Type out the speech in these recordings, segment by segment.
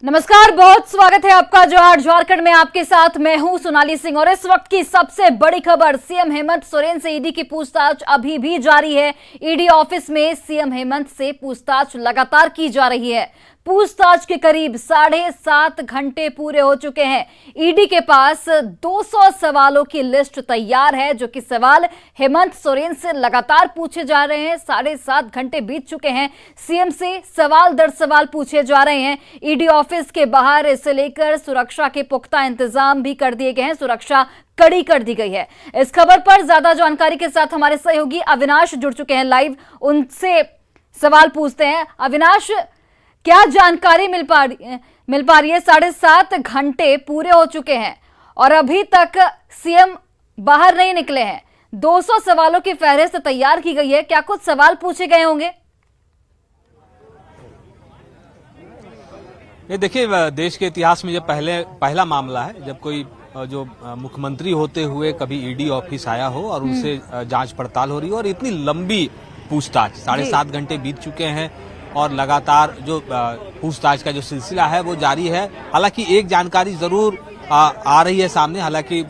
नमस्कार, बहुत स्वागत है आपका जोहार झारखंड में। आपके साथ मैं हूं सोनाली सिंह और इस वक्त की सबसे बड़ी खबर, सीएम हेमंत सोरेन से ईडी की पूछताछ अभी भी जारी है। ईडी ऑफिस में सीएम हेमंत से पूछताछ लगातार की जा रही है। पूछताछ के करीब 7.5 घंटे पूरे हो चुके हैं। ईडी के पास 200 सवालों की लिस्ट तैयार है, जो कि सवाल हेमंत सोरेन से लगातार पूछे जा रहे हैं। 7.5 घंटे बीत चुके हैं। सीएम से सवाल दर सवाल पूछे जा रहे हैं। ईडी ऑफिस के बाहर इसे लेकर सुरक्षा के पुख्ता इंतजाम भी कर दिए गए हैं। सुरक्षा कड़ी कर दी गई है। इस खबर पर ज्यादा जानकारी के साथ हमारे सहयोगी अविनाश जुड़ चुके हैं लाइव। उनसे सवाल पूछते हैं। अविनाश, क्या जानकारी मिल पा रही है? 7.5 घंटे पूरे हो चुके हैं और अभी तक सीएम बाहर नहीं निकले हैं। 200 सवालों की फहरिस्त तैयार की गई है। क्या कुछ सवाल पूछे गए होंगे? ये देखिए, देश के इतिहास में ये पहला मामला है जब कोई जो मुख्यमंत्री होते हुए कभी ईडी ऑफिस आया हो और उनसे जांच पड़ताल हो रही हो और इतनी लंबी पूछताछ। 7.5 घंटे बीत चुके हैं और लगातार जो पूछताछ का जो सिलसिला है वो जारी है। हालांकि एक जानकारी जरूर आ रही है सामने, हालांकि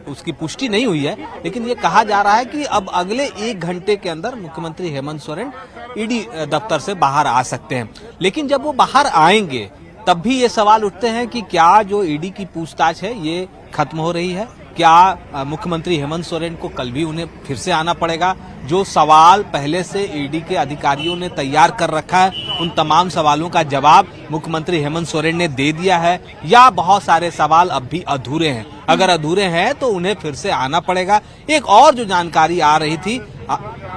उसकी पुष्टि नहीं हुई है, लेकिन ये कहा जा रहा है कि अब अगले 1 घंटे के अंदर मुख्यमंत्री हेमंत सोरेन ईडी दफ्तर से बाहर आ सकते हैं। लेकिन जब वो बाहर आएंगे तब भी ये सवाल उठते हैं कि क्या जो ईडी की पूछताछ है ये खत्म हो रही है? क्या मुख्यमंत्री हेमंत सोरेन को कल भी उन्हें फिर से आना पड़ेगा? जो सवाल पहले से ईडी के अधिकारियों ने तैयार कर रखा है उन तमाम सवालों का जवाब मुख्यमंत्री हेमंत सोरेन ने दे दिया है, या बहुत सारे सवाल अब भी अधूरे हैं? अगर अधूरे हैं तो उन्हें फिर से आना पड़ेगा। एक और जो जानकारी आ रही थी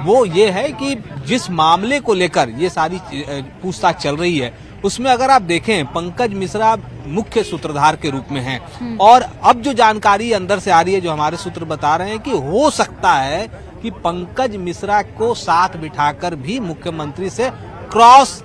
वो ये है कि जिस मामले को लेकर ये सारी पूछताछ चल रही है उसमें अगर आप देखें, पंकज मिश्रा मुख्य सूत्रधार के रूप में हैं और अब जो जानकारी अंदर से आ रही है, जो हमारे सूत्र बता रहे हैं कि हो सकता है कि पंकज मिश्रा को साथ बिठाकर भी मुख्यमंत्री से क्रॉस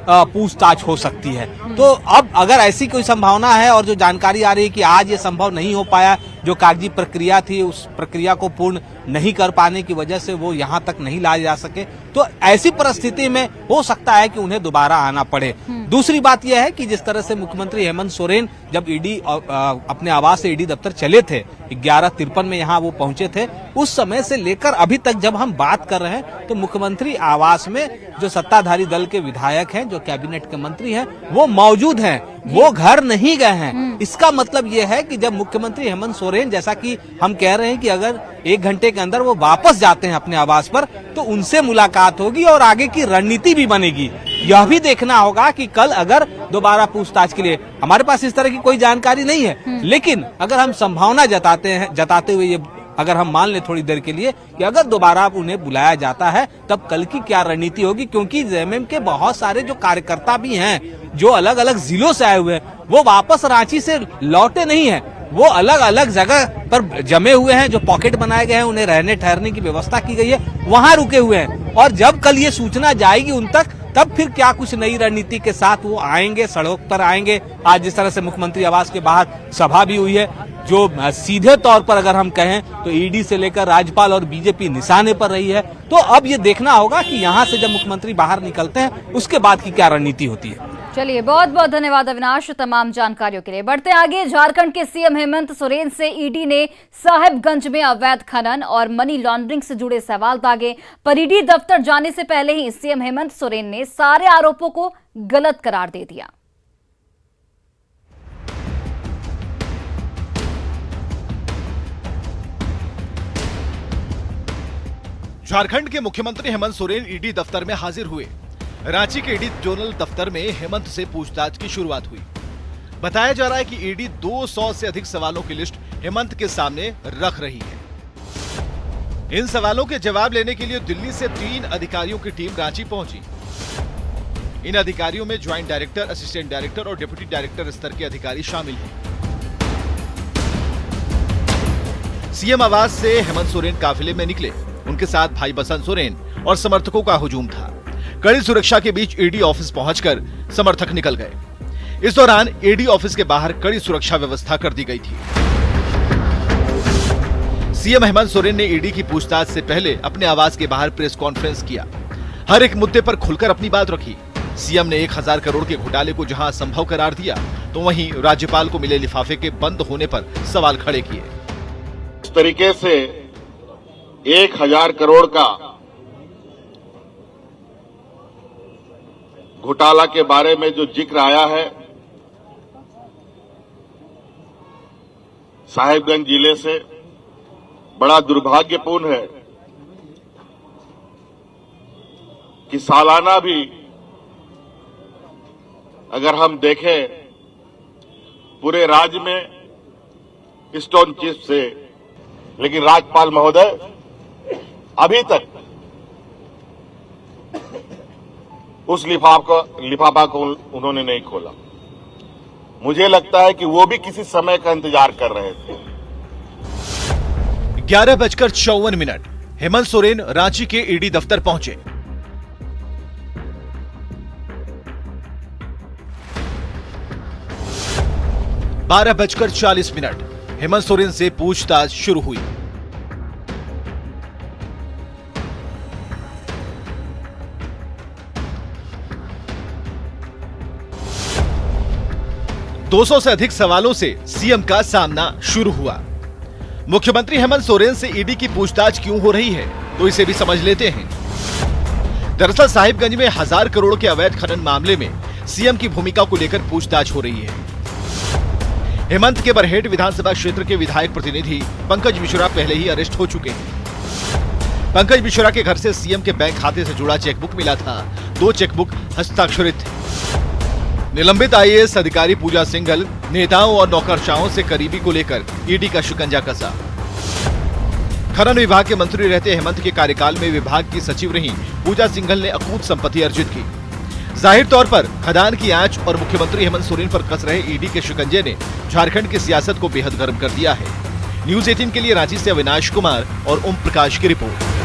पूछताछ हो सकती है। तो अब अगर ऐसी कोई संभावना है और जो जानकारी आ रही है कि आज ये संभव नहीं हो पाया, जो कागजी प्रक्रिया थी उस प्रक्रिया को पूर्ण नहीं कर पाने की वजह से वो यहाँ तक नहीं लाए जा सके, तो ऐसी परिस्थिति में हो सकता है कि उन्हें दोबारा आना पड़े। दूसरी बात यह है कि जिस तरह से मुख्यमंत्री हेमंत सोरेन जब ईडी अपने आवास से ईडी दफ्तर चले थे, 11:53 में यहाँ वो पहुंचे थे, उस समय से लेकर अभी तक जब हम बात कर रहे हैं तो मुख्यमंत्री आवास में जो सत्ताधारी दल के विधायक हैं, जो कैबिनेट के मंत्री हैं, वो मौजूद हैं, वो घर नहीं गए हैं। इसका मतलब ये है कि जब मुख्यमंत्री हेमंत सोरेन, जैसा कि हम कह रहे हैं कि अगर 1 घंटे के अंदर वो वापस जाते हैं अपने आवास पर तो उनसे मुलाकात होगी और आगे की रणनीति भी बनेगी। यह भी देखना होगा कि कल अगर दोबारा पूछताछ के लिए, हमारे पास इस तरह की कोई जानकारी नहीं है, लेकिन अगर हम संभावना जताते हुए ये अगर हम मान ले थोड़ी देर के लिए कि अगर दोबारा उन्हें बुलाया जाता है तब कल की क्या रणनीति होगी, क्योंकि जेएमएम के बहुत सारे जो कार्यकर्ता भी हैं जो अलग अलग जिलों से आए हुए हैं, वो वापस रांची से लौटे नहीं हैं, वो अलग अलग जगह पर जमे हुए हैं। जो पॉकेट बनाए गए हैं, उन्हें रहने ठहरने की व्यवस्था की गई है, वहां रुके हुए हैं। और जब कल ये सूचना जाएगी उन तक, तब फिर क्या कुछ नई रणनीति के साथ वो आएंगे, सड़क पर आएंगे। आज जिस तरह से मुख्यमंत्री आवास के बाहर सभा भी हुई है, जो सीधे तौर पर अगर हम कहें तो ईडी से लेकर राज्यपाल और बीजेपी निशाने पर रही है। तो अब ये देखना होगा कि यहाँ से जब मुख्यमंत्री बाहर निकलते हैं उसके बाद की क्या रणनीति होती है। चलिए, बहुत बहुत धन्यवाद अविनाश तमाम जानकारियों के लिए। बढ़ते आगे, झारखंड के सीएम हेमंत सोरेन से ईडी ने साहेबगंज में अवैध खनन और मनी लॉन्ड्रिंग से जुड़े सवाल दागे। पर ईडी दफ्तर जाने से पहले ही सीएम हेमंत सोरेन ने सारे आरोपों को गलत करार दे दिया। झारखंड के मुख्यमंत्री हेमंत सोरेन ईडी दफ्तर में हाजिर हुए। रांची के ईडी जोनल दफ्तर में हेमंत से पूछताछ की शुरुआत हुई। बताया जा रहा है कि ईडी 200 से अधिक सवालों की लिस्ट हेमंत के सामने रख रही है। इन सवालों के जवाब लेने के लिए दिल्ली से 3 अधिकारियों की टीम रांची पहुंची। इन अधिकारियों में ज्वाइंट डायरेक्टर, असिस्टेंट डायरेक्टर और डिप्टी डायरेक्टर स्तर के अधिकारी शामिल हैं। सीएम आवास से हेमंत सोरेन काफिले में निकले। उनके साथ भाई बसंत सोरेन और समर्थकों का हुजूम था। कड़ी सुरक्षा के बीच ईडी ऑफिस पहुंचकर समर्थक निकल गए। इस दौरान ईडी ऑफिस के बाहर कड़ी सुरक्षा व्यवस्था कर दी गई थी। सीएम हेमंत सोरेन ने ईडी की पूछताछ से पहले अपने आवास के बाहर प्रेस कॉन्फ्रेंस किया। हर एक मुद्दे पर खुलकर अपनी बात रखी। सीएम ने 1000 करोड़ के घोटाले को जहां असंभव करार दिया, तो वहीं राज्यपाल को मिले लिफाफे के बंद होने पर सवाल खड़े किए। इस तरीके से 1000 करोड़ का घोटाला के बारे में जो जिक्र आया है, साहिबगंज जिले से, बड़ा दुर्भाग्यपूर्ण है कि सालाना भी अगर हम देखें पूरे राज्य में स्टोन चिप से, लेकिन राज्यपाल महोदय अभी तक उस लिफाफा को उन्होंने नहीं खोला। मुझे लगता है कि वो भी किसी समय का इंतजार कर रहे थे। 11:54 हेमंत सोरेन रांची के ईडी दफ्तर पहुंचे। बारह 12:40 हेमंत सोरेन से पूछताछ शुरू हुई। दो 200 से अधिक सवालों से सीएम का सामना शुरू हुआ। मुख्यमंत्री हेमंत सोरेन से ईडी की पूछताछ क्यों हो रही है, तो इसे भी समझ लेते हैं। दरअसल साहिबगंज में 1000 करोड़ के अवैध खनन मामले में सीएम की भूमिका को लेकर पूछताछ हो रही है। हेमंत के बरहेट विधानसभा क्षेत्र के विधायक प्रतिनिधि पंकज मिश्रा पहले ही अरेस्ट हो चुके हैं। पंकज मिश्रा के घर से सीएम के बैंक खाते से जुड़ा चेकबुक मिला था। 2 चेकबुक हस्ताक्षरित थे। निलंबित आईएएस अधिकारी पूजा सिंघल, नेताओं और नौकरशाहों से करीबी को लेकर ईडी का शिकंजा कसा। खनन विभाग के मंत्री रहते हेमंत के कार्यकाल में विभाग की सचिव रही पूजा सिंघल ने अकूत संपत्ति अर्जित की। जाहिर तौर पर खदान की आंच और मुख्यमंत्री हेमंत सोरेन पर कस रहे ईडी के शिकंजे ने झारखंड की सियासत को बेहद गर्म कर दिया है। न्यूज़ 18 के लिए रांची से अविनाश कुमार और ओम प्रकाश की रिपोर्ट।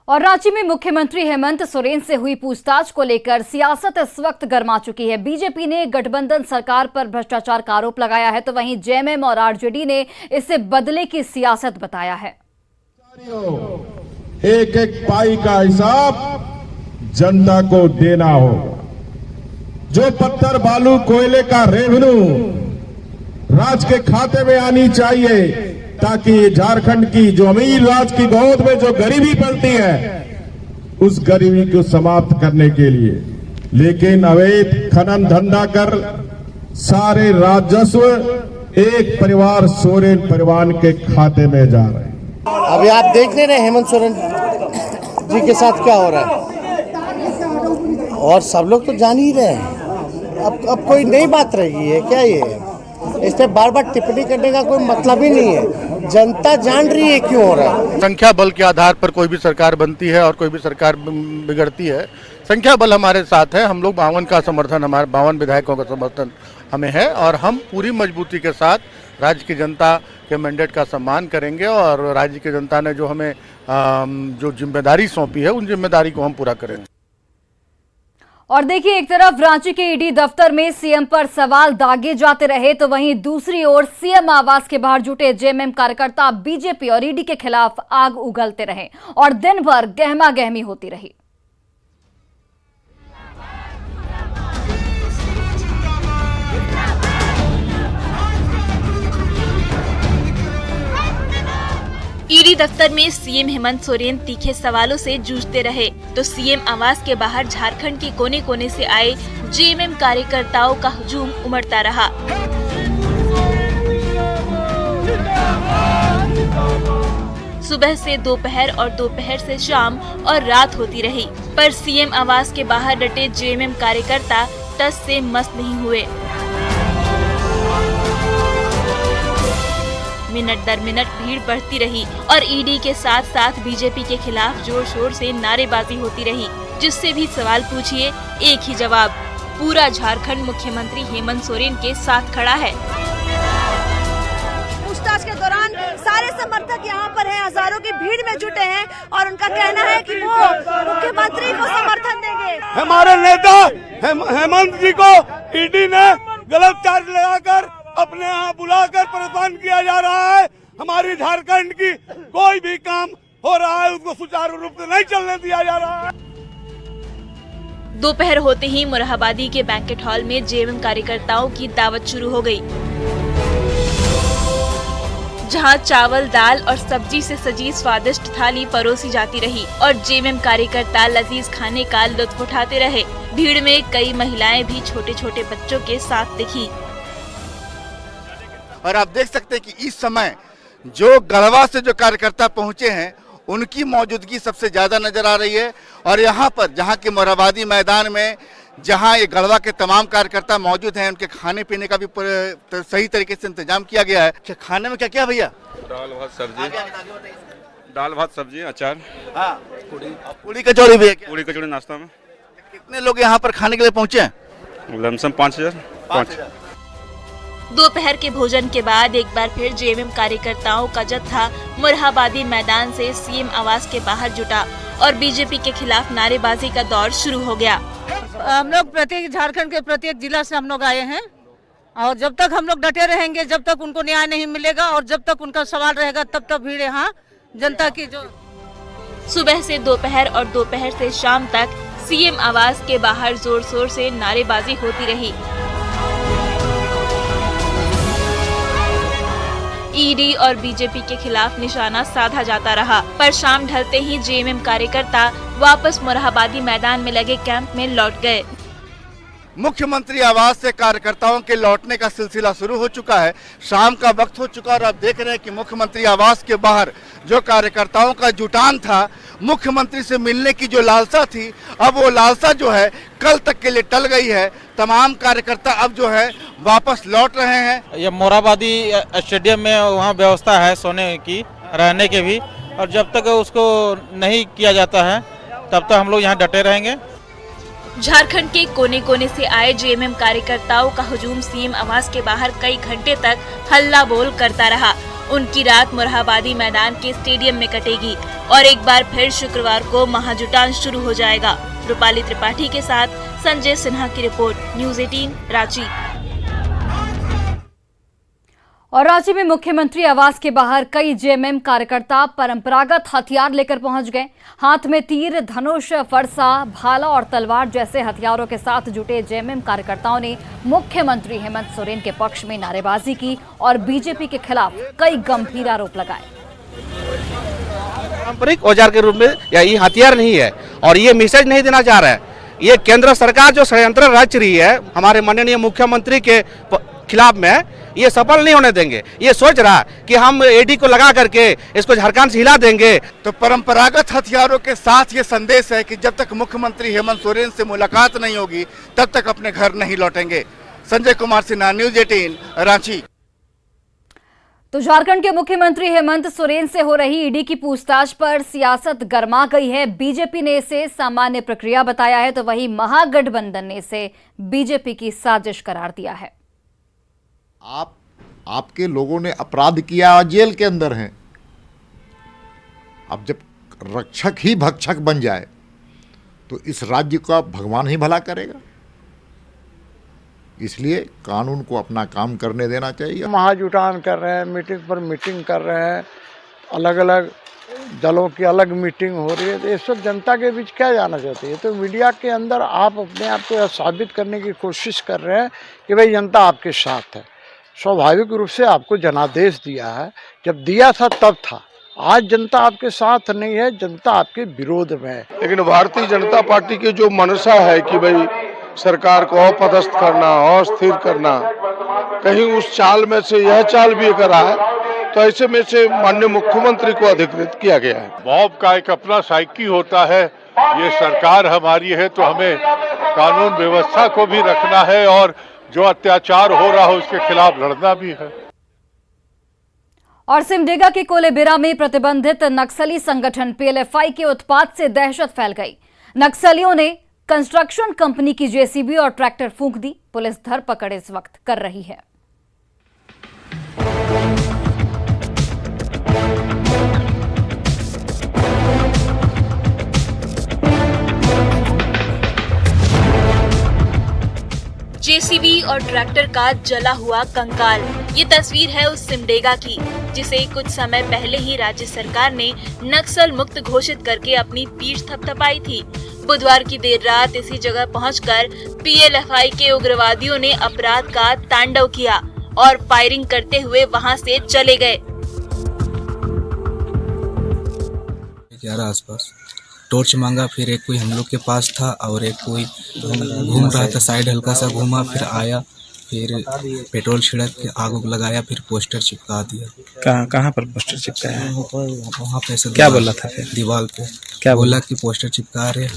और रांची में मुख्यमंत्री हेमंत सोरेन से हुई पूछताछ को लेकर सियासत इस वक्त गर्मा चुकी है। बीजेपी ने गठबंधन सरकार पर भ्रष्टाचार का आरोप लगाया है, तो वहीं जेएमएम और आरजेडी ने इसे बदले की सियासत बताया है। एक एक पाई का हिसाब जनता को देना होगा। जो पत्थर बालू कोयले का रेवेन्यू राज्य के खाते में आनी चाहिए, ताकि झारखंड की जो अमीर राज्य की गोद में जो गरीबी पलती है, उस गरीबी को समाप्त करने के लिए। लेकिन अवैध खनन धंधा कर सारे राजस्व एक परिवार सोरेन परिवार के खाते में जा रहे हैं। अभी आप देख ले रहे हैं हेमंत सोरेन जी के साथ क्या हो रहा है, और सब लोग तो जान ही रहे हैं। अब कोई नई बात रही है क्या? ये इस पे बार बार टिप्पणी करने का कोई मतलब ही नहीं है। जनता जान रही है क्यों हो रहा है। संख्या बल के आधार पर कोई भी सरकार बनती है और कोई भी सरकार बिगड़ती है। संख्या बल हमारे साथ है। हम लोग 52 का समर्थन, हमारे 52 विधायकों का समर्थन हमें है, और हम पूरी मजबूती के साथ राज्य की जनता के मैंडेट का सम्मान करेंगे, और राज्य की जनता ने जो हमें जो जिम्मेदारी सौंपी है, उन जिम्मेदारी को हम पूरा करेंगे। और देखिए, एक तरफ रांची के ईडी दफ्तर में सीएम पर सवाल दागे जाते रहे, तो वहीं दूसरी ओर सीएम आवास के बाहर जुटे जेएमएम कार्यकर्ता बीजेपी और ईडी के खिलाफ आग उगलते रहे और दिन भर गहमा गहमी होती रही। ईडी दफ्तर में सीएम हेमंत सोरेन तीखे सवालों से जूझते रहे, तो सीएम आवास के बाहर झारखंड के कोने कोने से आए जेएमएम कार्यकर्ताओं का हुजूम उमड़ता रहा। सुबह से दोपहर और दोपहर से शाम और रात होती रही, पर सीएम आवास के बाहर डटे जेएमएम कार्यकर्ता टस से मस नहीं हुए। मिनट दर मिनट भीड़ बढ़ती रही और ईडी के साथ साथ बीजेपी के खिलाफ जोर शोर से नारेबाजी होती रही, जिससे भी सवाल पूछिए एक ही जवाब, पूरा झारखंड मुख्यमंत्री हेमंत सोरेन के साथ खड़ा है। पूछताछ के दौरान सारे समर्थक यहाँ पर हैं, हजारों की भीड़ में जुटे हैं और उनका कहना है कि वो मुख्यमंत्री को समर्थन देंगे। हमारे नेता हेमंत जी को ईडी ने गलत चार्ज लगाकर अपने यहाँ बुलाकर परेशान किया जा रहा है। हमारी झारखंड की कोई भी काम हो रहा है उसको सुचारू रूप से नहीं चलने दिया जा रहा है। दोपहर होते ही मोरहाबादी के बैंकेट हॉल में जेएमएम कार्यकर्ताओं की दावत शुरू हो गई, जहां चावल, दाल और सब्जी से सजी स्वादिष्ट थाली परोसी जाती रही और जेएमएम कार्यकर्ता लजीज खाने का लुत्फ उठाते रहे। भीड़ में कई महिलाएं भी छोटे छोटे बच्चों के साथ दिखी। और आप देख सकते हैं कि इस समय जो गढ़वा से जो कार्यकर्ता पहुंचे हैं उनकी मौजूदगी सबसे ज्यादा नजर आ रही है। और यहाँ पर जहाँ के मोरहाबादी मैदान में जहाँ ये गढ़वा के तमाम कार्यकर्ता मौजूद हैं, उनके खाने पीने का भी सही तरीके से इंतजाम किया गया है। क्या खाने में क्या क्या भैया? दाल भात सब्जी अचार, हाँ, पूरी कचौड़ी भी है क्या? पूरी कचौड़ी नाश्ता में। कितने लोग यहाँ पर खाने के लिए पहुँचे हैं? लमसम 5,000। दोपहर के भोजन के बाद एक बार फिर जेएमएम कार्यकर्ताओं का जत्था मोरहाबादी मैदान से सीएम आवास के बाहर जुटा और बीजेपी के खिलाफ नारेबाजी का दौर शुरू हो गया। हम लोग प्रत्येक झारखंड के प्रत्येक जिला से हम लोग आए हैं और जब तक हम लोग डटे रहेंगे, जब तक उनको न्याय नहीं मिलेगा और जब तक उनका सवाल रहेगा, तब तक भीड़ यहाँ जनता की जो सुबह से दोपहर और दोपहर से शाम तक सीएम आवास के बाहर जोर शोर से नारेबाजी होती रही। ईडी और बीजेपी के खिलाफ निशाना साधा जाता रहा, पर शाम ढलते ही जेएमएम कार्यकर्ता वापस मोरहाबादी मैदान में लगे कैंप में लौट गए। मुख्यमंत्री आवास से कार्यकर्ताओं के लौटने का सिलसिला शुरू हो चुका है। शाम का वक्त हो चुका और आप देख रहे हैं कि मुख्यमंत्री आवास के बाहर जो कार्यकर्ताओं का जुटान था, मुख्यमंत्री से मिलने की जो लालसा थी, अब वो लालसा जो है कल तक के लिए टल गई है। तमाम कार्यकर्ता अब जो है वापस लौट रहे हैं। ये मोरहाबादी स्टेडियम में वहाँ व्यवस्था है सोने की, रहने के भी, और जब तक उसको नहीं किया जाता है तब तक हम लोग यहाँ डटे रहेंगे। झारखंड के कोने कोने से आए जेएमएम कार्यकर्ताओं का हुजूम सीएम आवास के बाहर कई घंटे तक हल्ला बोल करता रहा। उनकी रात मोरहाबादी मैदान के स्टेडियम में कटेगी और एक बार फिर शुक्रवार को महाजुटान शुरू हो जाएगा। रूपाली त्रिपाठी के साथ संजय सिन्हा की रिपोर्ट, न्यूज़ 18 रांची। और रांची में मुख्यमंत्री आवास के बाहर कई जेएमएम कार्यकर्ता परंपरागत हथियार लेकर पहुंच गए। हाथ में तीर, धनुष, फरसा, भाला और तलवार जैसे हथियारों के साथ जुटे जेएमएम कार्यकर्ताओं ने मुख्यमंत्री हेमंत सोरेन के पक्ष में नारेबाजी की और बीजेपी के खिलाफ कई गंभीर आरोप लगाए। पारंपरिक औजार के रूप में या ये हथियार नहीं है और ये मैसेज नहीं देना चाह रहा है। ये केंद्र सरकार जो षड्यंत्र रच रही है हमारे माननीय मुख्यमंत्री के खिलाफ में, ये सफल नहीं होने देंगे। ये सोच रहा कि हम ईडी को लगा करके इसको झारखंड से हिला देंगे। तो परंपरागत हथियारों के साथ ये संदेश है कि जब तक मुख्यमंत्री हेमंत सोरेन से मुलाकात नहीं होगी तब तक अपने घर नहीं लौटेंगे। संजय कुमार सिन्हा, न्यूज़ 18 रांची। तो झारखंड के मुख्यमंत्री हेमंत सोरेन से हो रही ईडी की पूछताछ पर सियासत गर्मा गई है। बीजेपी ने इसे सामान्य प्रक्रिया बताया है, तो वहीं महागठबंधन ने इसे बीजेपी की साजिश करार दिया है। आपके लोगों ने अपराध किया, जेल के अंदर हैं। अब जब रक्षक ही भक्षक बन जाए तो इस राज्य का भगवान ही भला करेगा। इसलिए कानून को अपना काम करने देना चाहिए। महाजुटान कर रहे हैं, मीटिंग पर मीटिंग कर रहे हैं, अलग अलग दलों की अलग मीटिंग हो रही है, तो इस वक्त जनता के बीच क्या जाना चाहते हैं? तो मीडिया के अंदर आप अपने आप को यह साबित करने की कोशिश कर रहे हैं कि भाई जनता आपके साथ है। स्वाभाविक रूप से आपको जनादेश दिया है, जब दिया था तब था। आज जनता आपके साथ नहीं है, जनता आपके विरोध में है। लेकिन भारतीय जनता पार्टी की जो मनसा है कि भाई सरकार को अपदस्थ करना, अस्थिर करना, कहीं उस चाल में से यह चाल भी करा है, तो ऐसे में से माननीय मुख्यमंत्री को अधिकृत किया गया है। मॉब का एक अपना साइकी होता है। ये सरकार हमारी है तो हमें कानून व्यवस्था को भी रखना है और जो अत्याचार हो रहा है उसके खिलाफ लड़ना भी है। और सिमडेगा के कोलेबिरा में प्रतिबंधित नक्सली संगठन पीएलएफआई के उत्पात से दहशत फैल गई। नक्सलियों ने कंस्ट्रक्शन कंपनी की जेसीबी और ट्रैक्टर फूंक दी। पुलिस धरपकड़ इस वक्त कर रही है। जेसीबी और ट्रैक्टर का जला हुआ कंकाल। ये तस्वीर है उस सिमडेगा की जिसे कुछ समय पहले ही राज्य सरकार ने नक्सल मुक्त घोषित करके अपनी पीठ थपथपाई थी। बुधवार की देर रात इसी जगह पहुंचकर पीएलएफआई के उग्रवादियों ने अपराध का तांडव किया और फायरिंग करते हुए वहां से चले गए। 11 आसपास टॉर्च मांगा, फिर एक कोई हम लोग के पास था और एक कोई घूम रहा था, साइड हल्का सा घूमा, फिर आया, फिर पेट्रोल छिड़क के आग उग लगाया, फिर पोस्टर चिपका दिया। कहाँ पर पोस्टर चिपकाया है? वहाँ पे ऐसे क्या बोला था फिर? दीवार पे क्या बोला कि पोस्टर चिपका रहे।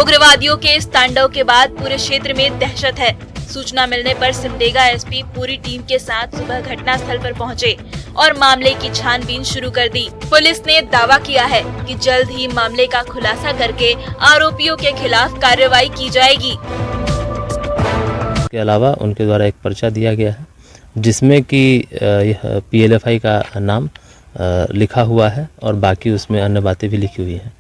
उग्रवादियों के इस तांडव के बाद पूरे क्षेत्र में दहशत है। सूचना मिलने पर सिमडेगा एसपी पूरी टीम के साथ सुबह घटनास्थल पर पहुंचे और मामले की छानबीन शुरू कर दी। पुलिस ने दावा किया है कि जल्द ही मामले का खुलासा करके आरोपियों के खिलाफ कार्रवाई की जाएगी। के अलावा उनके द्वारा एक पर्चा दिया गया है जिसमें कि यह पीएलएफआई का नाम लिखा हुआ है और बाकी उसमें अन्य बातें भी लिखी हुई हैं।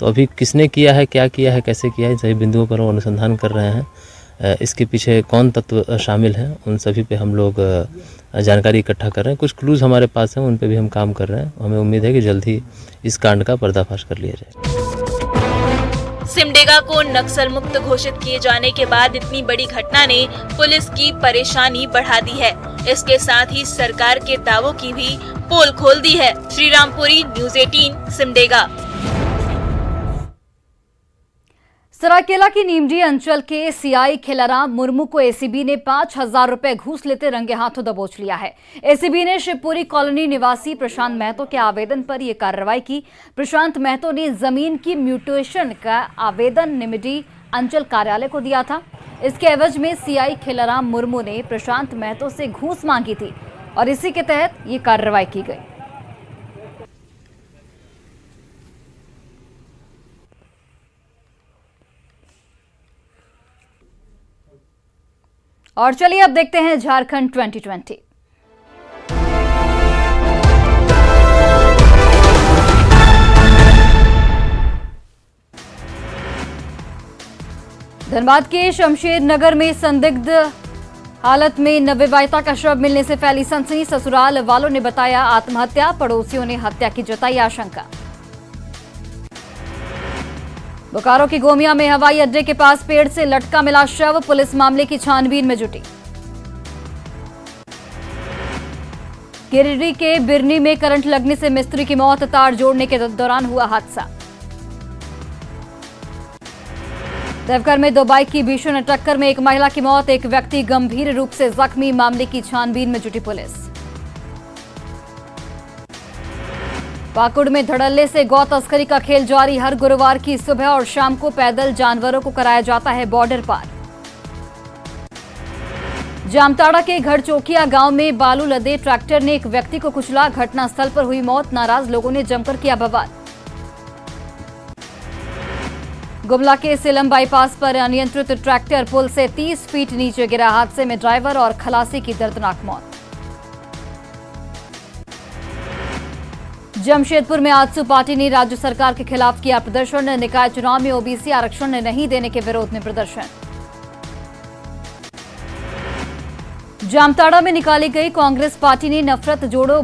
तो अभी किसने किया है, क्या किया है, कैसे किया है, सभी बिंदुओं पर हम अनुसंधान कर रहे हैं। इसके पीछे कौन तत्व शामिल हैं उन सभी पे हम लोग जानकारी इकट्ठा कर रहे हैं। कुछ क्लूज हमारे पास हैं, उन पे भी हम काम कर रहे हैं। हमें उम्मीद है कि जल्द ही इस कांड का पर्दाफाश कर लिया जाए। सिमडेगा को नक्सल मुक्त घोषित किए जाने के बाद इतनी बड़ी घटना ने पुलिस की परेशानी बढ़ा दी है। इसके साथ ही सरकार के दावों की भी पोल खोल दी है। श्रीरामपुरी, न्यूज़ 18, सिमडेगा। सरायकेला की नीमडी अंचल के सीआई खिलाराम मुर्मू को एसीबी ने 5,000 रुपए घूस लेते रंगे हाथों दबोच लिया है। एसीबी ने शिवपुरी कॉलोनी निवासी प्रशांत महतो के आवेदन पर यह कार्रवाई की। प्रशांत महतो ने जमीन की म्यूटेशन का आवेदन नीमडी अंचल कार्यालय को दिया था। इसके एवज में सीआई खिलाराम मुर्मू ने प्रशांत महतो से घूस मांगी थी और इसी के तहत ये कार्रवाई की गई। और चलिए अब देखते हैं झारखंड 2020। धनबाद के शमशेर नगर में संदिग्ध हालत में नवविवाहिता का शव मिलने से फैली सनसनी। ससुराल वालों ने बताया आत्महत्या, पड़ोसियों ने हत्या की जताई आशंका। बोकारो की गोमिया में हवाई अड्डे के पास पेड़ से लटका मिला शव। पुलिस मामले की छानबीन में जुटी। गिरिडीह के बिरनी में करंट लगने से मिस्त्री की मौत। तार जोड़ने के दौरान हुआ हादसा। देवघर में 2 बाइक की भीषण टक्कर में एक महिला की मौत, एक व्यक्ति गंभीर रूप से जख्मी। मामले की छानबीन में जुटी पुलिस। पाकुड़ में धड़ल्ले से गौ तस्करी का खेल जारी। हर गुरुवार की सुबह और शाम को पैदल जानवरों को कराया जाता है बॉर्डर पार। जामताड़ा के घड़चोकिया गांव में बालू लदे ट्रैक्टर ने एक व्यक्ति को कुचला। घटनास्थल पर हुई मौत। नाराज लोगों ने जमकर किया बवाल। गुमला के सिलम बाईपास पर अनियंत्रित ट्रैक्टर पुल से 30 फीट नीचे गिरा। हादसे में ड्राइवर और खलासी की दर्दनाक मौत। जमशेदपुर में आजसू पार्टी ने राज्य सरकार के खिलाफ किया प्रदर्शन। निकाय चुनाव में ओबीसी आरक्षण नहीं देने के विरोध में प्रदर्शन। जामताड़ा में निकाली गई कांग्रेस पार्टी ने नफरत छोड़ो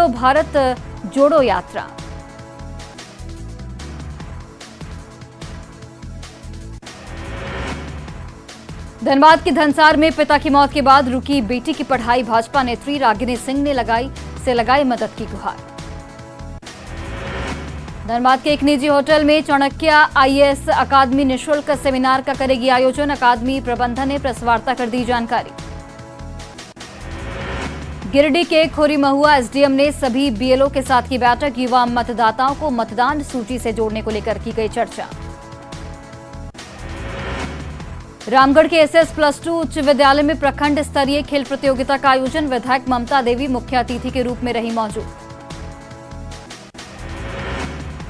भारत जोड़ो यात्रा। धनबाद के धनसार में पिता की मौत के बाद रुकी बेटी की पढ़ाई। भाजपा नेत्री रागिनी सिंह ने लगाई मदद की गुहार। धनबाद के एक निजी होटल में चाणक्य आईएएस अकादमी निःशुल्क सेमिनार का करेगी आयोजन। अकादमी प्रबंधन ने प्रेस वार्ता कर दी जानकारी। गिरिडीह के खोरी महुआ एसडीएम ने सभी बीएलओ के साथ की बैठक। युवा मतदाताओं को मतदान सूची से जोड़ने को लेकर की गई चर्चा। रामगढ़ के SS+2 उच्च विद्यालय में प्रखंड स्तरीय खेल प्रतियोगिता का आयोजन। विधायक ममता देवी मुख्य अतिथि के रूप में रही मौजूद।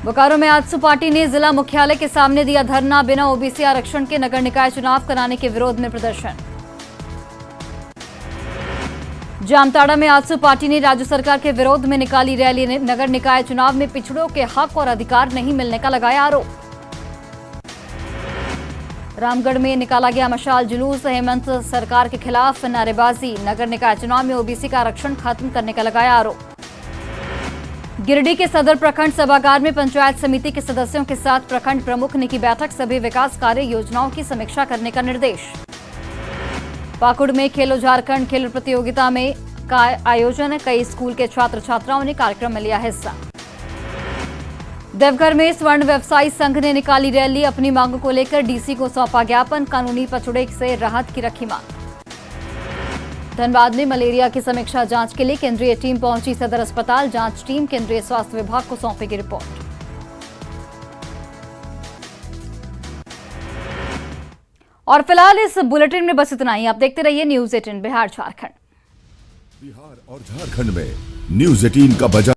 बोकारो में आजसू पार्टी ने जिला मुख्यालय के सामने दिया धरना। बिना ओबीसी आरक्षण के नगर निकाय चुनाव कराने के विरोध में प्रदर्शन। जामताड़ा में आजसू पार्टी ने राज्य सरकार के विरोध में निकाली रैली। नगर निकाय चुनाव में पिछड़ों के हक और अधिकार नहीं मिलने का लगाया आरोप। रामगढ़ में निकाला गया मशाल जुलूस, हेमंत सरकार के खिलाफ नारेबाजी। नगर निकाय चुनाव में ओबीसी का आरक्षण खत्म करने का लगाया आरोप। गिरिडीह के सदर प्रखंड सभागार में पंचायत समिति के सदस्यों के साथ प्रखंड प्रमुख ने की बैठक, सभी विकास कार्य योजनाओं की समीक्षा करने का निर्देश। पाकुड़ में खेलो झारखंड खेल प्रतियोगिता में का आयोजन, कई स्कूल के छात्र छात्राओं ने कार्यक्रम में लिया हिस्सा। देवघर में स्वर्ण व्यवसायी संघ ने निकाली रैली, अपनी मांगों को लेकर डीसी को सौंपा ज्ञापन, कानूनी पचड़े से राहत की रखी मांग। धनबाद में मलेरिया की समीक्षा जांच के लिए केंद्रीय टीम पहुंची सदर अस्पताल, जांच टीम केंद्रीय स्वास्थ्य विभाग को सौंपेगी रिपोर्ट। और फिलहाल इस बुलेटिन में बस इतना ही। आप देखते रहिए न्यूज़ 18 बिहार झारखंड। बिहार और झारखंड में न्यूज़ 18 का बजा